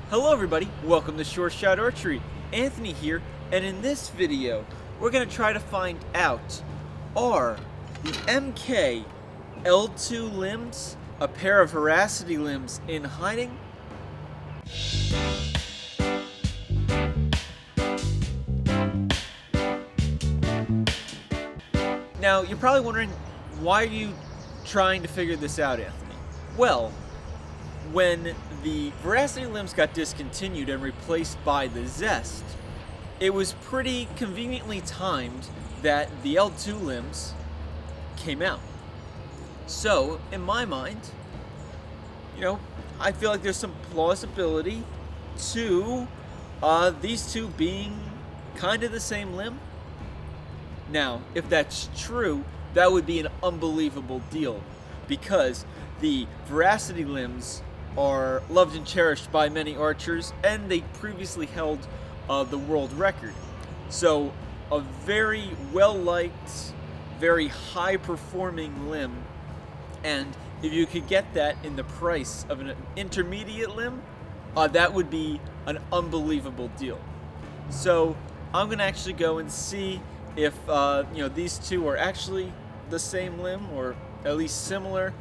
Hello everybody, welcome to Short Shot Archery. Anthony here, and in this video, we're going to try to find out, are the MK L2 limbs a pair of Veracity limbs in hiding? Now, you're probably wondering, why are you trying to figure this out, Anthony? Well, when the Veracity limbs got discontinued and replaced by the Zest, it was pretty conveniently timed that the L2 limbs came out. So, in my mind, I feel like there's some plausibility to these two being kind of the same limb. Now, if that's true, that would be an unbelievable deal, because the Veracity limbs are loved and cherished by many archers, and they previously held the world record. So a very well-liked, very high-performing limb, and if you could get that in the price of an intermediate limb, that would be an unbelievable deal. So I'm going to actually go and see if these two are actually the same limb, or at least similar.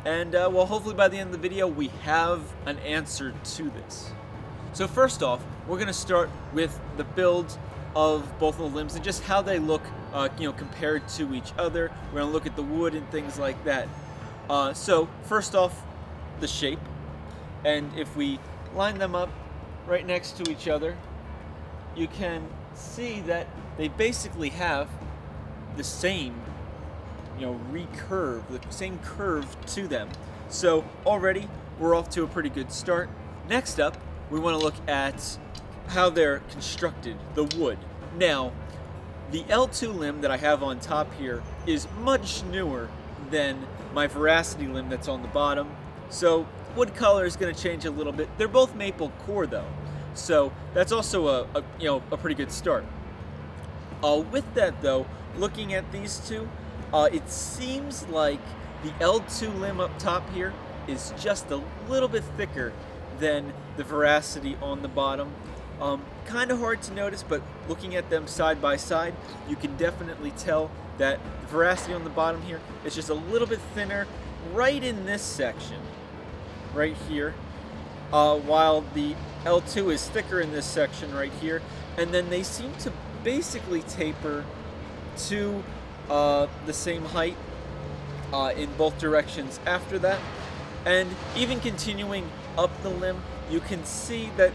And well, hopefully by the end of the video we have an answer to this. So first off, we're going to start with the build of both of the limbs and just how they look compared to each other. We're going to look at the wood and things like that. So first off, the shape. And if we line them up right next to each other, you can see that they basically have the same recurve, the same curve to them. So already we're off to a pretty good start. Next up, we want to look at how they're constructed, the wood. Now, the L2 limb that I have on top here is much newer than my Veracity limb that's on the bottom. So wood color is going to change a little bit. They're both maple core though, so that's also a pretty good start. With that though, looking at these two, it seems like the L2 limb up top here is just a little bit thicker than the Veracity on the bottom. Kind of hard to notice, but looking at them side by side, you can definitely tell that the Veracity on the bottom here is just a little bit thinner right in this section, right here, while the L2 is thicker in this section right here, and then they seem to basically taper to the same height in both directions after that. And even continuing up the limb, you can see that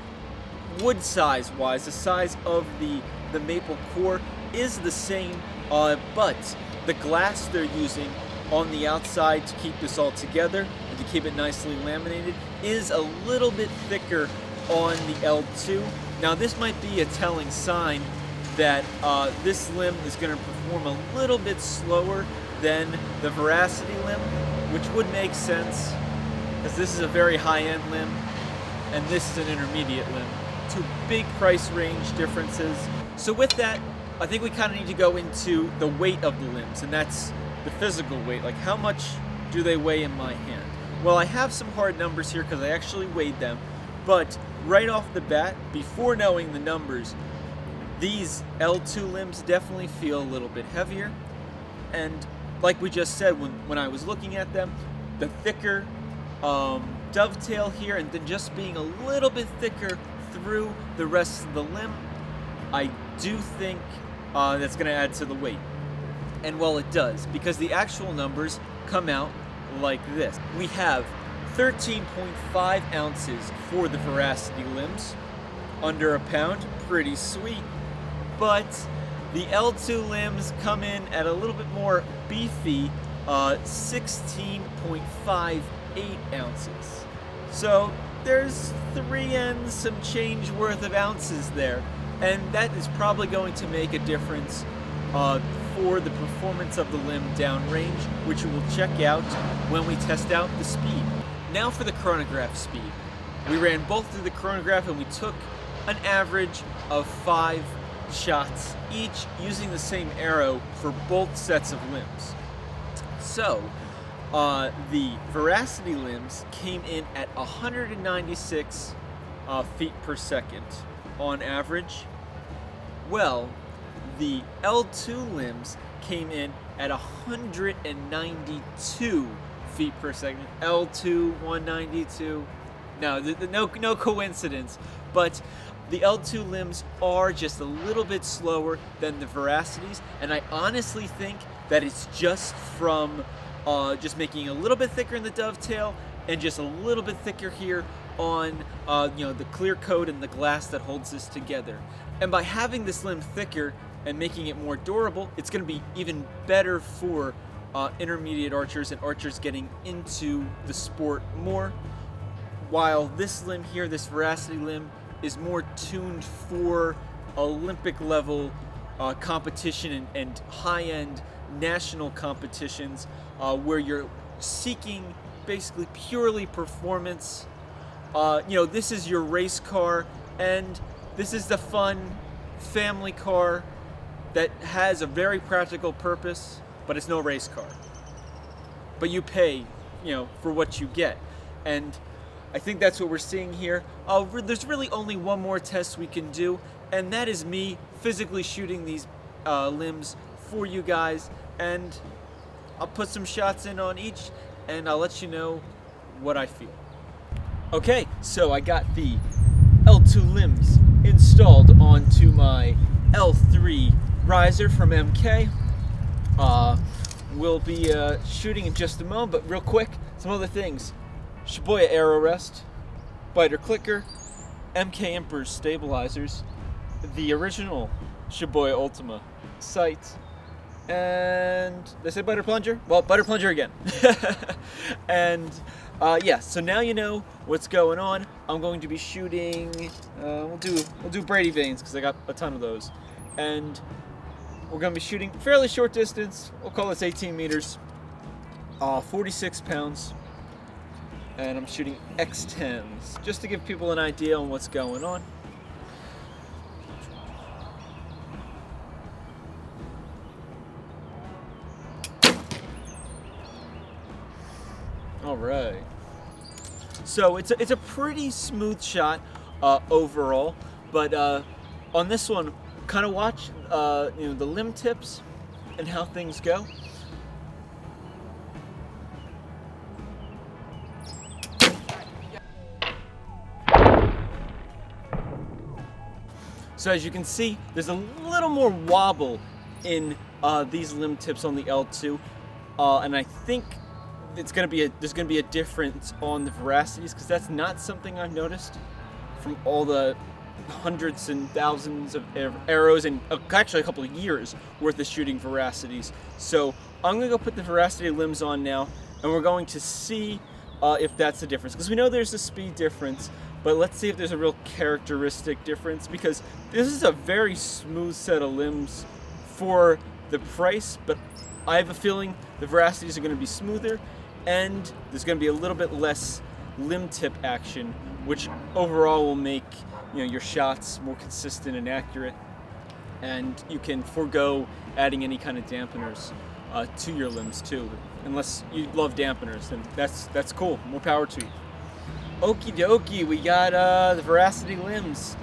wood size wise, the size of the maple core is the same, but the glass they're using on the outside to keep this all together and to keep it nicely laminated is a little bit thicker on the L2. Now this might be a telling sign that this limb is going to perform a little bit slower than the Veracity limb, which would make sense, because this is a very high-end limb and this is an intermediate limb. Two big price range differences. So with that, I think we kind of need to go into the weight of the limbs, and that's the physical weight. Like, how much do they weigh in my hand? Well, I have some hard numbers here because I actually weighed them, but right off the bat, before knowing the numbers, these L2 limbs definitely feel a little bit heavier. And like we just said, when I was looking at them, the thicker dovetail here, and then just being a little bit thicker through the rest of the limb, I do think that's going to add to the weight. And well, it does, because the actual numbers come out like this. We have 13.5 ounces for the Veracity limbs, under a pound, pretty sweet. But the L2 limbs come in at a little bit more beefy, 16.58 ounces. So there's 3 and some change worth of ounces there, and that is probably going to make a difference for the performance of the limb downrange, which we will check out when we test out the speed. Now for the chronograph speed. We ran both through the chronograph and we took an average of 5 shots each using the same arrow for both sets of limbs. So the Veracity limbs came in at 196 feet per second on average. Well, the L2 limbs came in at 192 feet per second. L2, 192. No, no coincidence. But the L2 limbs are just a little bit slower than the Veracities, and I honestly think that it's just from just making a little bit thicker in the dovetail and just a little bit thicker here on the clear coat and the glass that holds this together. And by having this limb thicker and making it more durable, it's going to be even better for intermediate archers and archers getting into the sport more. While this limb here, this Veracity limb, is more tuned for Olympic level competition and high-end national competitions where you're seeking basically purely performance. This is your race car, and this is the fun family car that has a very practical purpose, but it's no race car. But you pay, for what you get. And I think that's what we're seeing here. There's really only one more test we can do, and that is me physically shooting these limbs for you guys. And I'll put some shots in on each, and I'll let you know what I feel. Okay, so I got the L2 limbs installed onto my L3 riser from MK. We'll be shooting in just a moment, but real quick, some other things. Shibuya arrow rest, biter clicker, MK Emperor stabilizers, the original Shibuya Ultima sight, and did I say biter plunger? Well, biter plunger again. And so now you know what's going on. I'm going to be shooting. We'll do Brady veins because I got a ton of those, and we're going to be shooting fairly short distance. We'll call this 18 meters, 46 pounds. And I'm shooting X10s, just to give people an idea on what's going on. All right. So it's a pretty smooth shot overall, but on this one, kind of watch the limb tips and how things go. So as you can see, there's a little more wobble in these limb tips on the L2, and I think there's going to be a difference on the Veracities, because that's not something I've noticed from all the hundreds and thousands of arrows and actually a couple of years worth of shooting Veracities. So I'm going to go put the Veracity limbs on now, and we're going to see if that's the difference, because we know there's a speed difference. But let's see if there's a real characteristic difference, because this is a very smooth set of limbs for the price, but I have a feeling the Veracities are going to be smoother, and there's going to be a little bit less limb tip action, which overall will make your shots more consistent and accurate, and you can forego adding any kind of dampeners to your limbs too. Unless you love dampeners, then that's cool. More power to you. Okie dokie, we got the Veracity limbs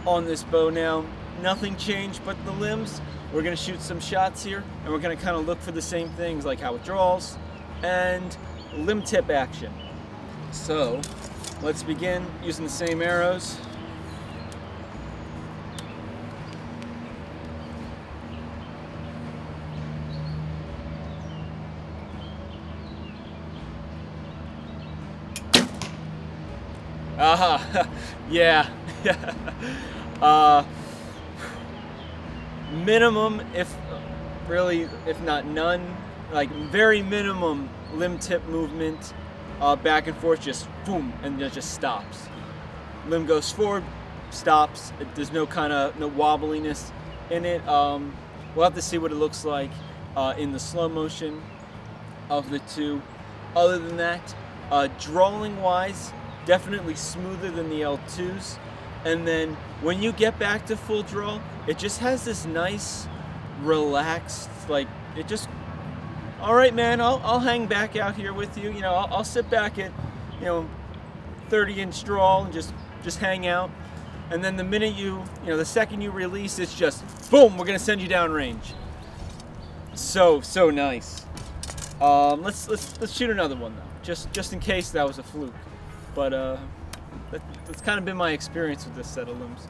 on this bow now. Nothing changed but the limbs. We're going to shoot some shots here, and we're going to kind of look for the same things like how it draws and limb tip action. So let's begin using the same arrows. Yeah. Minimum, if not none, like very minimum limb tip movement, back and forth, just boom, and it just stops. Limb goes forward, stops. There's no wobbliness in it. We'll have to see what it looks like in the slow motion of the two. Other than that, drawing wise, definitely smoother than the L2s. And then when you get back to full draw, it just has this nice, relaxed, all right, man, I'll hang back out here with you. I'll sit back at, 30-inch draw and just just hang out. And then the minute the second you release, it's just boom, we're gonna send you downrange. So nice. Let's shoot another one though, just in case that was a fluke. But that's kind of been my experience with this set of limbs.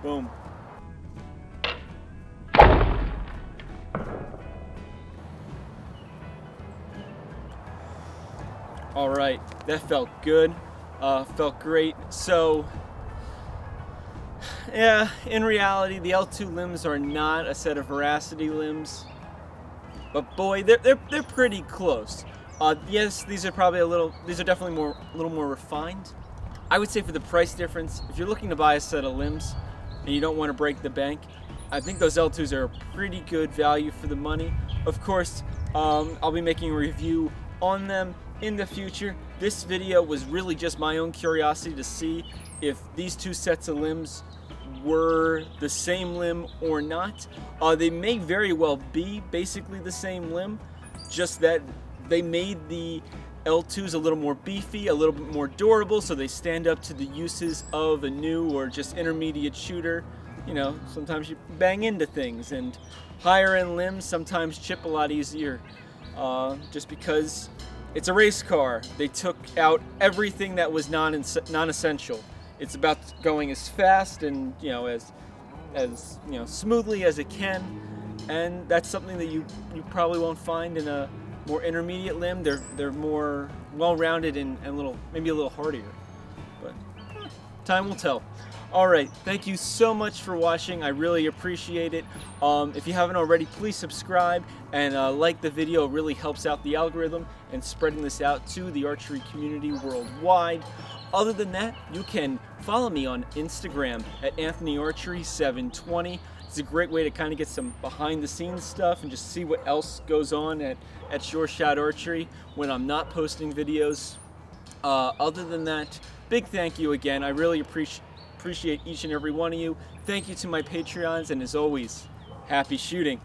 Boom. All right, that felt good. Felt great. So, yeah, in reality, the L2 limbs are not a set of Veracity limbs, but boy, they're pretty close. Yes, these are definitely a little more refined. I would say for the price difference, if you're looking to buy a set of limbs and you don't want to break the bank, I think those L2s are a pretty good value for the money. Of course, I'll be making a review on them in the future. This video was really just my own curiosity to see if these two sets of limbs were the same limb or not. They may very well be basically the same limb, just that they made the L2s a little more beefy, a little bit more durable, so they stand up to the uses of a new or just intermediate shooter. Sometimes you bang into things, and higher end limbs sometimes chip a lot easier, just because it's a race car. They took out everything that was non-essential. It's about going as fast and as smoothly as it can, and that's something that you probably won't find in a more intermediate limb. They're more well-rounded and maybe a little hardier, but time will tell. All right, thank you so much for watching. I really appreciate it. If you haven't already, please subscribe and like the video. It really helps out the algorithm and spreading this out to the archery community worldwide. Other than that, you can follow me on Instagram at AnthonyArchery720. It's a great way to kind of get some behind-the-scenes stuff and just see what else goes on at Sure Shot Archery when I'm not posting videos. Other than that, big thank you again. I really appreciate each and every one of you. Thank you to my Patreons, and as always, happy shooting.